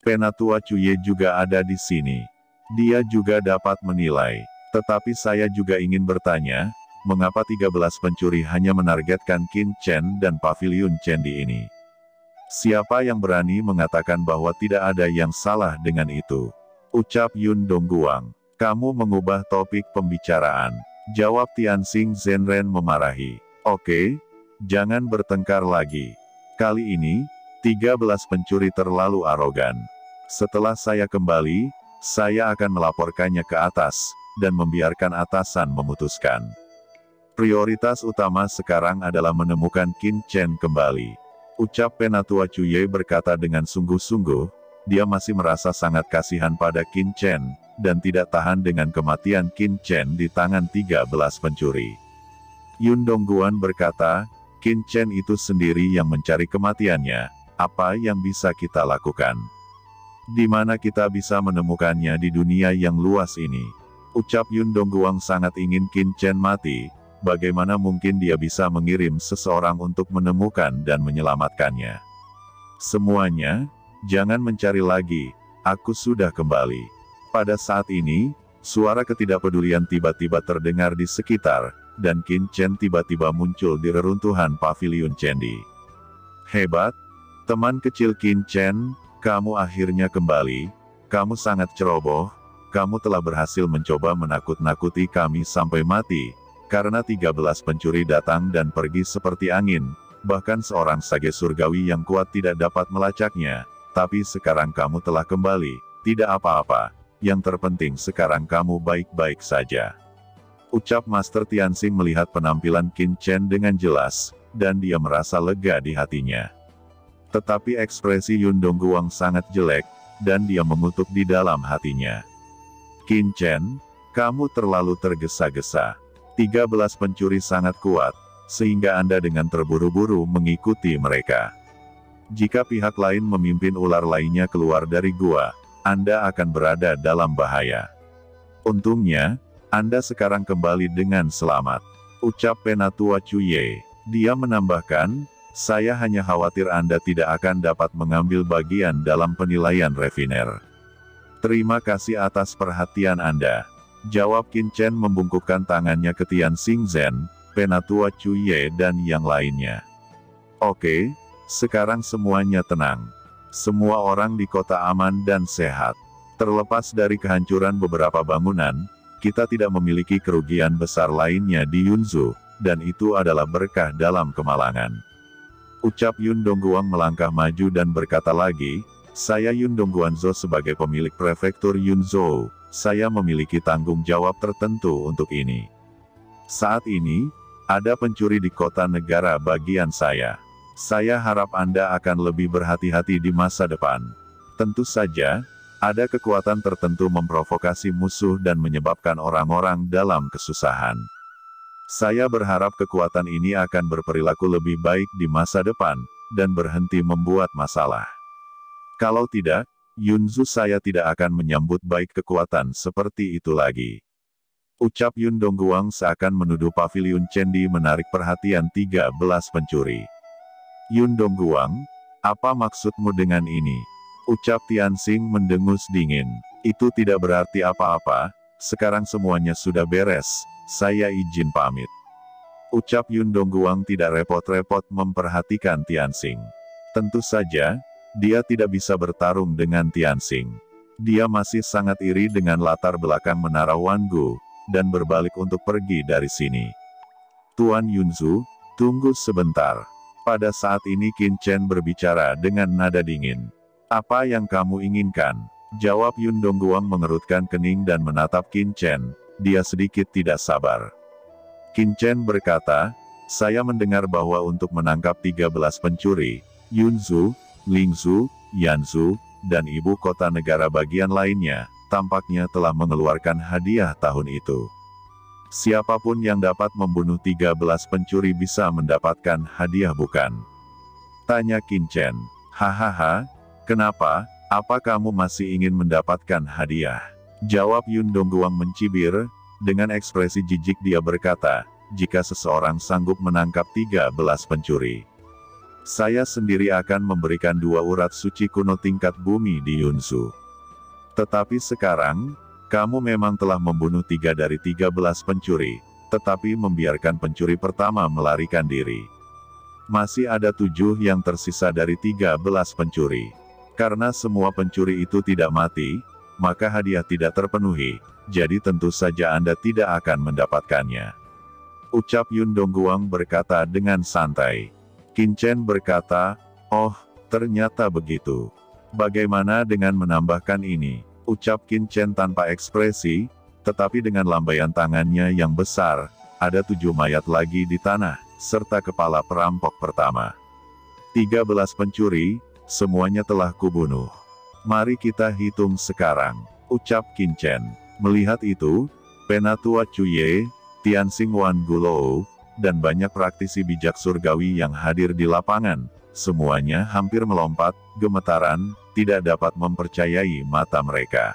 Penatua Cuye juga ada di sini. Dia juga dapat menilai. Tetapi saya juga ingin bertanya, mengapa 13 pencuri hanya menargetkan Qin Chen dan Paviliun Candi ini? Siapa yang berani mengatakan bahwa tidak ada yang salah dengan itu? Ucap Yun Dongguang. Kamu mengubah topik pembicaraan. Jawab Tianxing Zhenren memarahi. Oke, jangan bertengkar lagi. Kali ini, 13 pencuri terlalu arogan. Setelah saya kembali, saya akan melaporkannya ke atas, dan membiarkan atasan memutuskan. Prioritas utama sekarang adalah menemukan Qin Chen kembali. Ucap Penatua Cuye berkata dengan sungguh-sungguh, dia masih merasa sangat kasihan pada Qin Chen, dan tidak tahan dengan kematian Qin Chen di tangan 13 pencuri. Yun Dongguan berkata, Qin Chen itu sendiri yang mencari kematiannya, apa yang bisa kita lakukan? Di mana kita bisa menemukannya di dunia yang luas ini? Ucap Yun Dongguang sangat ingin Qin Chen mati, bagaimana mungkin dia bisa mengirim seseorang untuk menemukan dan menyelamatkannya? Semuanya, jangan mencari lagi, aku sudah kembali. Pada saat ini, suara ketidakpedulian tiba-tiba terdengar di sekitar, dan Qin Chen tiba-tiba muncul di reruntuhan Paviliun Candi. Hebat, teman kecil Qin Chen, kamu akhirnya kembali, kamu sangat ceroboh, kamu telah berhasil mencoba menakut-nakuti kami sampai mati, karena 13 pencuri datang dan pergi seperti angin, bahkan seorang sage surgawi yang kuat tidak dapat melacaknya, tapi sekarang kamu telah kembali, tidak apa-apa. Yang terpenting sekarang kamu baik-baik saja. Ucap Master Tianxing melihat penampilan Qin Chen dengan jelas, dan dia merasa lega di hatinya. Tetapi ekspresi Yun Dongguang sangat jelek, dan dia mengutuk di dalam hatinya. Qin Chen, kamu terlalu tergesa-gesa. 13 pencuri sangat kuat, sehingga Anda dengan terburu-buru mengikuti mereka. Jika pihak lain memimpin ular lainnya keluar dari gua, Anda akan berada dalam bahaya. Untungnya, Anda sekarang kembali dengan selamat. Ucap Penatua Cuye. Dia menambahkan, saya hanya khawatir Anda tidak akan dapat mengambil bagian dalam penilaian refiner. Terima kasih atas perhatian Anda. Jawab Qin Chen membungkukkan tangannya ke Tianxing Zhen, Penatua Cuye dan yang lainnya. Oke, sekarang semuanya tenang. Semua orang di kota aman dan sehat. Terlepas dari kehancuran beberapa bangunan, kita tidak memiliki kerugian besar lainnya di Yunzhou, dan itu adalah berkah dalam kemalangan. Ucap Yun Dongguang melangkah maju dan berkata lagi, saya Yun Dongguanzhou sebagai pemilik prefektur Yunzhou, saya memiliki tanggung jawab tertentu untuk ini. Saat ini, ada pencuri di kota negara bagian saya. Saya harap Anda akan lebih berhati-hati di masa depan. Tentu saja, ada kekuatan tertentu memprovokasi musuh dan menyebabkan orang-orang dalam kesusahan. Saya berharap kekuatan ini akan berperilaku lebih baik di masa depan, dan berhenti membuat masalah. Kalau tidak, Yunzhou saya tidak akan menyambut baik kekuatan seperti itu lagi. Ucap Yun Dongguang seakan menuduh Paviliun Candi menarik perhatian 13 pencuri. Yun Dongguang, apa maksudmu dengan ini? Ucap Tianxing mendengus dingin. Itu tidak berarti apa-apa, sekarang semuanya sudah beres, saya izin pamit. Ucap Yun Dongguang tidak repot-repot memperhatikan Tianxing. Tentu saja, dia tidak bisa bertarung dengan Tianxing. Dia masih sangat iri dengan latar belakang Menara Wangu, dan berbalik untuk pergi dari sini. Tuan Yunzhou, tunggu sebentar. Pada saat ini Qin Chen berbicara dengan nada dingin. Apa yang kamu inginkan? Jawab Yun Dongguang mengerutkan kening dan menatap Qin Chen, dia sedikit tidak sabar. Qin Chen berkata, saya mendengar bahwa untuk menangkap 13 pencuri, Yunzhou, Lingzhou, Yanzhou, dan ibu kota negara bagian lainnya, tampaknya telah mengeluarkan hadiah tahun itu. Siapapun yang dapat membunuh 13 pencuri bisa mendapatkan hadiah bukan? Tanya Qin Chen. Hahaha, kenapa, apa kamu masih ingin mendapatkan hadiah? Jawab Yun Dongguang mencibir, dengan ekspresi jijik dia berkata, jika seseorang sanggup menangkap 13 pencuri. Saya sendiri akan memberikan 2 urat suci kuno tingkat bumi di Yunsu. Tetapi sekarang, kamu memang telah membunuh 3 dari 13 pencuri, tetapi membiarkan pencuri pertama melarikan diri. Masih ada 7 yang tersisa dari 13 pencuri. Karena semua pencuri itu tidak mati, maka hadiah tidak terpenuhi, jadi tentu saja Anda tidak akan mendapatkannya. Ucap Yun Dongguang berkata dengan santai. Qin Chen berkata, oh, ternyata begitu. Bagaimana dengan menambahkan ini? Ucap Qin Chen tanpa ekspresi, tetapi dengan lambaian tangannya yang besar, ada 7 mayat lagi di tanah, serta kepala perampok pertama. 13 pencuri, semuanya telah kubunuh. Mari kita hitung sekarang, ucap Qin Chen. Melihat itu, Penatua Cuye, Tianxing Wan Gulou, dan banyak praktisi bijak surgawi yang hadir di lapangan, semuanya hampir melompat, gemetaran, tidak dapat mempercayai mata mereka.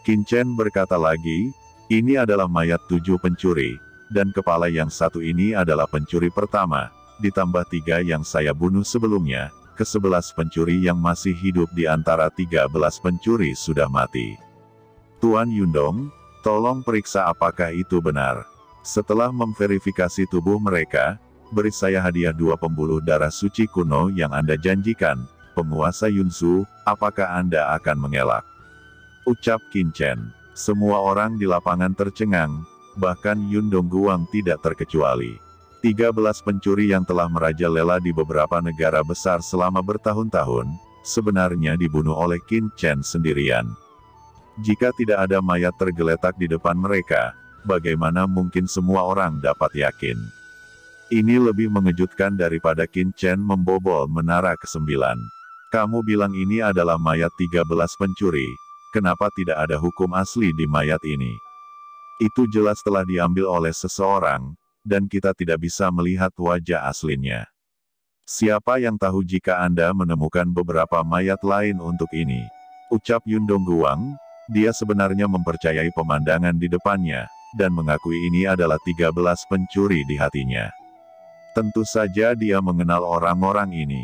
Qin Chen berkata lagi, ini adalah mayat 7 pencuri, dan kepala yang satu ini adalah pencuri pertama, ditambah 3 yang saya bunuh sebelumnya, ke-11 pencuri yang masih hidup di antara 13 pencuri sudah mati. Tuan Yundong, tolong periksa apakah itu benar. Setelah memverifikasi tubuh mereka, beri saya hadiah 2 pembuluh darah suci kuno yang Anda janjikan, penguasa Yunsu, apakah Anda akan mengelak? Ucap Qin Chen. Semua orang di lapangan tercengang, bahkan Yun Dongguang tidak terkecuali. 13 pencuri yang telah merajalela di beberapa negara besar selama bertahun-tahun, sebenarnya dibunuh oleh Qin Chen sendirian. Jika tidak ada mayat tergeletak di depan mereka, bagaimana mungkin semua orang dapat yakin? Ini lebih mengejutkan daripada Qin Chen membobol menara ke-9. Kamu bilang ini adalah mayat 13 pencuri, kenapa tidak ada hukum asli di mayat ini? Itu jelas telah diambil oleh seseorang, dan kita tidak bisa melihat wajah aslinya. Siapa yang tahu jika Anda menemukan beberapa mayat lain untuk ini? Ucap Yun Dongguang, dia sebenarnya mempercayai pemandangan di depannya, dan mengakui ini adalah 13 pencuri di hatinya. Tentu saja dia mengenal orang-orang ini.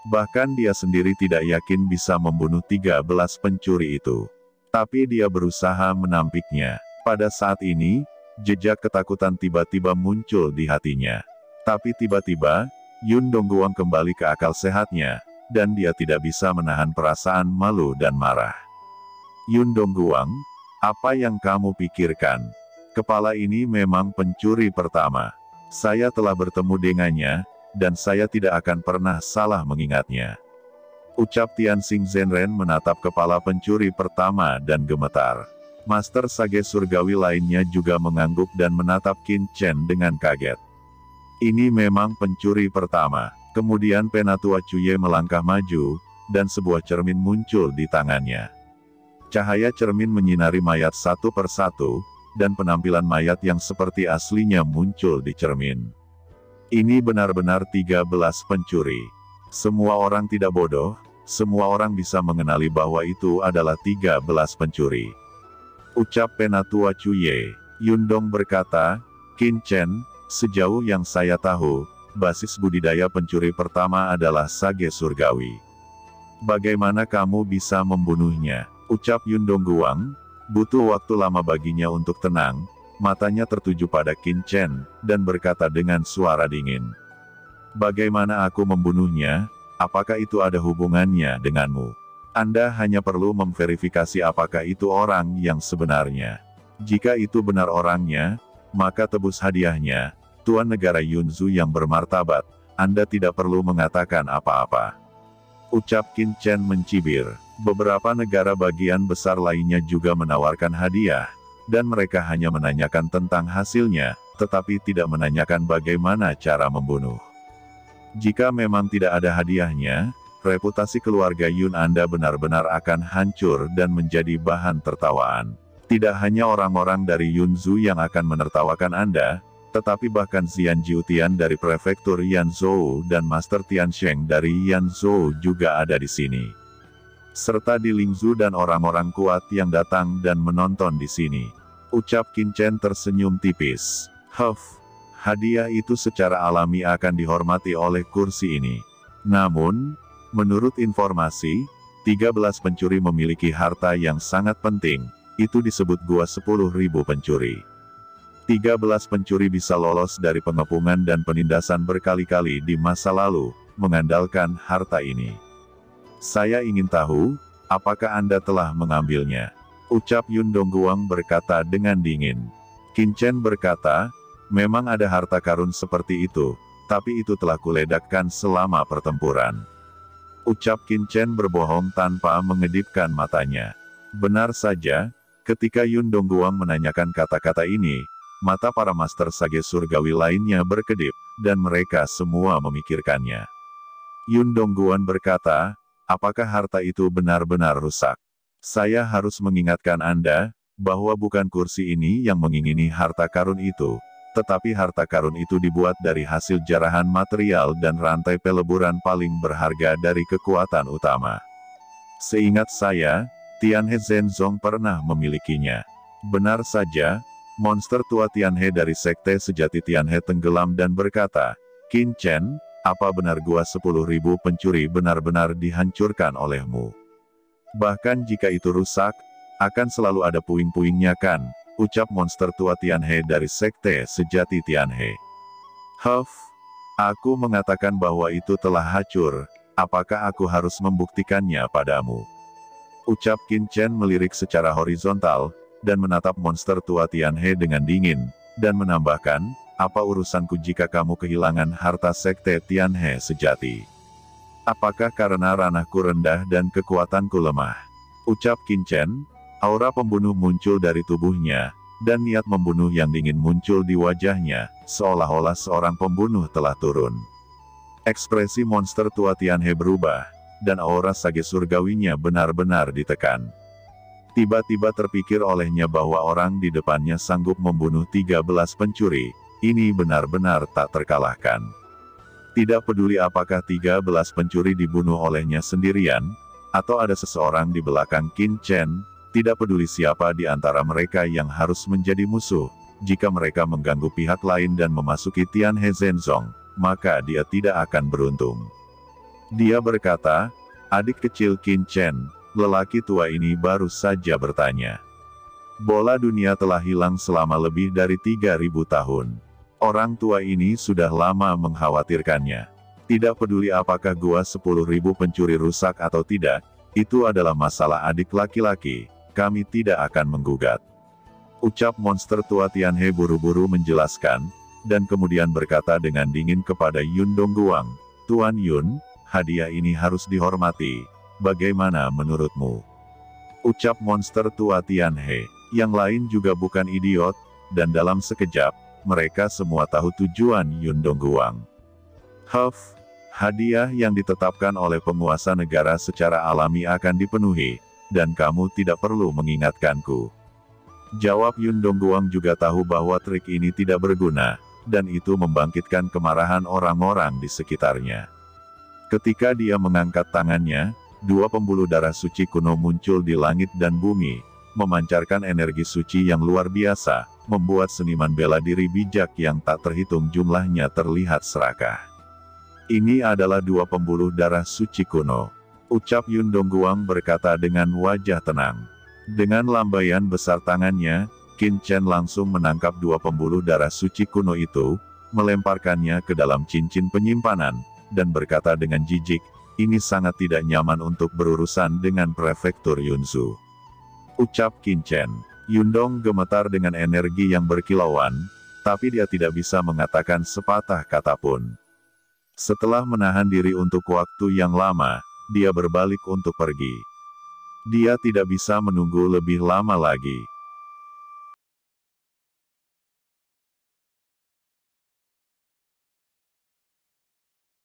Bahkan dia sendiri tidak yakin bisa membunuh 13 pencuri itu. Tapi dia berusaha menampiknya. Pada saat ini, jejak ketakutan tiba-tiba muncul di hatinya. Tapi tiba-tiba, Yun Dongguang kembali ke akal sehatnya, dan dia tidak bisa menahan perasaan malu dan marah. Yun Dongguang, apa yang kamu pikirkan? Kepala ini memang pencuri pertama. Saya telah bertemu dengannya, dan saya tidak akan pernah salah mengingatnya. Ucap Tianxing Zhenren menatap kepala pencuri pertama dan gemetar. Master Sage Surgawi lainnya juga mengangguk dan menatap Qin Chen dengan kaget. Ini memang pencuri pertama. Kemudian Penatua Cuye melangkah maju, dan sebuah cermin muncul di tangannya. Cahaya cermin menyinari mayat satu persatu, dan penampilan mayat yang seperti aslinya muncul di cermin. Ini benar-benar 13 pencuri. Semua orang tidak bodoh, semua orang bisa mengenali bahwa itu adalah 13 pencuri. Ucap Penatua Cuye. Yundong berkata, Qin Chen, sejauh yang saya tahu, basis budidaya pencuri pertama adalah Sage Surgawi. Bagaimana kamu bisa membunuhnya? Ucap Yun Dongguang, butuh waktu lama baginya untuk tenang, matanya tertuju pada Qin Chen, dan berkata dengan suara dingin. Bagaimana aku membunuhnya? Apakah itu ada hubungannya denganmu? Anda hanya perlu memverifikasi apakah itu orang yang sebenarnya. Jika itu benar orangnya, maka tebus hadiahnya, Tuan Negara Yunzu yang bermartabat, Anda tidak perlu mengatakan apa-apa. Ucap Qin Chen mencibir. Beberapa negara bagian besar lainnya juga menawarkan hadiah, dan mereka hanya menanyakan tentang hasilnya, tetapi tidak menanyakan bagaimana cara membunuh. Jika memang tidak ada hadiahnya, reputasi keluarga Yun Anda benar-benar akan hancur dan menjadi bahan tertawaan. Tidak hanya orang-orang dari Yunzu yang akan menertawakan Anda, tetapi bahkan Xian Jiutian dari prefektur Yanzhou dan Master Tiansheng dari Yanzhou juga ada di sini. Serta di Lingzhu dan orang-orang kuat yang datang dan menonton di sini. Ucap Qin Chen tersenyum tipis. Hadiah itu secara alami akan dihormati oleh kursi ini. Namun, menurut informasi, 13 pencuri memiliki harta yang sangat penting, itu disebut gua 10.000 pencuri. 13 pencuri bisa lolos dari pengepungan dan penindasan berkali-kali di masa lalu, mengandalkan harta ini. Saya ingin tahu, apakah Anda telah mengambilnya? Ucap Yun Dongguang berkata dengan dingin. Qin Chen berkata, memang ada harta karun seperti itu, tapi itu telah kuledakkan selama pertempuran. Ucap Qin Chen berbohong tanpa mengedipkan matanya. Benar saja, ketika Yun Dongguang menanyakan kata-kata ini, mata para master sage surgawi lainnya berkedip, dan mereka semua memikirkannya. Yun Dongguan berkata, apakah harta itu benar-benar rusak? Saya harus mengingatkan Anda, bahwa bukan kursi ini yang mengingini harta karun itu, tetapi harta karun itu dibuat dari hasil jarahan material dan rantai peleburan paling berharga dari kekuatan utama. Seingat saya, Tianhe Zhenzong pernah memilikinya. Benar saja, monster tua Tianhe dari sekte sejati Tianhe tenggelam dan berkata, Qin Chen, apa benar gua 10.000 pencuri benar-benar dihancurkan olehmu? Bahkan jika itu rusak, akan selalu ada puing-puingnya kan? Ucap monster tua Tianhe dari sekte sejati Tianhe. Huff, aku mengatakan bahwa itu telah hancur, apakah aku harus membuktikannya padamu? Ucap Qin Chen melirik secara horizontal, dan menatap monster tua Tianhe dengan dingin, dan menambahkan, apa urusanku jika kamu kehilangan harta sekte Tianhe sejati? Apakah karena ranahku rendah dan kekuatanku lemah? Ucap Qin Chen, aura pembunuh muncul dari tubuhnya, dan niat membunuh yang dingin muncul di wajahnya, seolah-olah seorang pembunuh telah turun. Ekspresi monster tua Tianhe berubah, dan aura sage surgawinya benar-benar ditekan. Tiba-tiba terpikir olehnya bahwa orang di depannya sanggup membunuh 13 pencuri, ini benar-benar tak terkalahkan. Tidak peduli apakah 13 pencuri dibunuh olehnya sendirian, atau ada seseorang di belakang Qin Chen, tidak peduli siapa di antara mereka yang harus menjadi musuh, jika mereka mengganggu pihak lain dan memasuki Tianhe Zhenzong, maka dia tidak akan beruntung. Dia berkata, adik kecil Qin Chen, lelaki tua ini baru saja bertanya. Bola dunia telah hilang selama lebih dari 3.000 tahun. Orang tua ini sudah lama mengkhawatirkannya. Tidak peduli apakah gua 10.000 pencuri rusak atau tidak, itu adalah masalah adik laki-laki, kami tidak akan menggugat. Ucap monster tua Tianhe buru-buru menjelaskan, dan kemudian berkata dengan dingin kepada Yun Dongguang, Tuan Yun, hadiah ini harus dihormati. Bagaimana menurutmu? Ucap monster tua Tianhe. Yang lain juga bukan idiot, dan dalam sekejap, mereka semua tahu tujuan Yun Dongguang. Huff, hadiah yang ditetapkan oleh penguasa negara secara alami akan dipenuhi, dan kamu tidak perlu mengingatkanku. Jawab Yun Dongguang juga tahu bahwa trik ini tidak berguna, dan itu membangkitkan kemarahan orang-orang di sekitarnya. Ketika dia mengangkat tangannya, dua pembuluh darah suci kuno muncul di langit dan bumi, memancarkan energi suci yang luar biasa, membuat seniman bela diri bijak yang tak terhitung jumlahnya terlihat serakah. Ini adalah dua pembuluh darah suci kuno. Ucap Yun Dongguang berkata dengan wajah tenang. Dengan lambaian besar tangannya, Qin Chen langsung menangkap dua pembuluh darah suci kuno itu, melemparkannya ke dalam cincin penyimpanan, dan berkata dengan jijik, ini sangat tidak nyaman untuk berurusan dengan prefektur Yunsu. Ucap Qin Chen. Yundong gemetar dengan energi yang berkilauan, tapi dia tidak bisa mengatakan sepatah kata pun. Setelah menahan diri untuk waktu yang lama, dia berbalik untuk pergi. Dia tidak bisa menunggu lebih lama lagi.